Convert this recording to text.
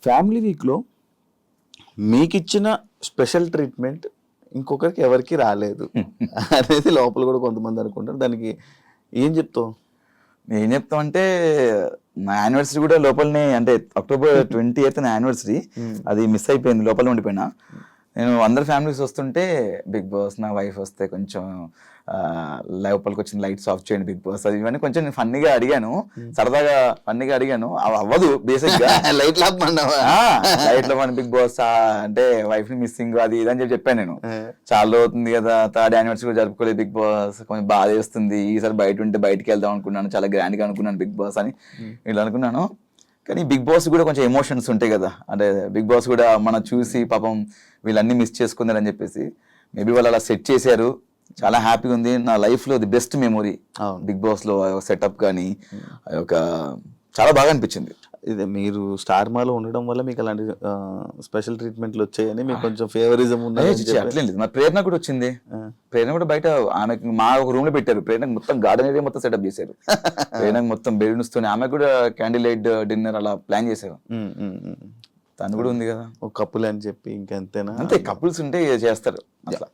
Family వీక్లో మీకు ఇచ్చిన స్పెషల్ ట్రీట్మెంట్ ఇంకొకరికి ఎవరికి రాలేదు అనేది లోపల కూడా కొంతమంది అనుకుంటారు. దానికి ఏం చెప్తావు? ఏం చెప్తాం అంటే నా యానివర్సరీ కూడా లోపలనే, అంటే October 28th నా యానివర్సరీ, అది మిస్ అయిపోయింది, లోపల ఉండిపోయినా. నేను అందరు ఫ్యామిలీస్ వస్తుంటే బిగ్ బాస్, నా వైఫ్ వస్తే కొంచెం లోపలికి వచ్చిన లైట్స్ ఆఫ్ చేయండి బిగ్ బాస్, అది ఇవన్నీ కొంచెం నేను ఫన్నీగా అడిగాను, సరదాగా ఫన్నీగా అడిగాను. అవి అవ్వదు బేసిక్ గా. లైట్ లాప్ లైట్ లో బిగ్ బాస్ అంటే వైఫ్ ని మిస్సింగ్ అది ఇది అని చెప్పాను నేను. చాలా అవుతుంది కదా, థర్డ్ యానివర్సరీ కూడా జరుపుకోలేదు బిగ్ బాస్, కొంచెం బాధ వేస్తుంది, ఈసారి బయట ఉంటే బయటికి వెళ్దాం అనుకున్నాను, చాలా గ్రాండ్ గా అనుకున్నాను బిగ్ బాస్ అని ఇలా అనుకున్నాను. కానీ బిగ్ బాస్ కూడా కొంచెం ఎమోషన్స్ ఉంటాయి కదా, అంటే బిగ్ బాస్ కూడా మనం చూసి పాపం వీళ్ళన్నీ మిస్ చేసుకున్నారని చెప్పేసి మేబీ వాళ్ళు అలా సెట్ చేశారు. చాలా హ్యాపీగా ఉంది, నా లైఫ్ లో the best memory Bigg Boss లో సెటప్ కానీ ఒక చాలా బాగా అనిపించింది. ఇదే మీరు స్టార్ మాలో ఉండడం వల్ల మీకు అలాంటి స్పెషల్ ట్రీట్మెంట్లు వచ్చాయని మీకు కొంచెం ఫేవరిజం ఉన్నాయి. అట్లేం లేదు, మా ప్రేరణ కూడా వచ్చింది. ప్రేరణ కూడా బయట ఆమెకు మా ఒక రూమ్ లో పెట్టారు, ప్రేరణకు మొత్తం గార్డెన్ ఏరియా మొత్తం సెటప్ చేశారు. ప్రేరణకు మొత్తం బెలూన్స్ తోని, ఆమె కూడా క్యాండిల్ లైట్ డిన్నర్ అలా ప్లాన్ చేశారు. తను కూడా ఉంది కదా ఒక కపుల్ అని చెప్పి ఇంకెంతేనా? అంతే, కపుల్స్ ఉంటే చేస్తారు అట్లా.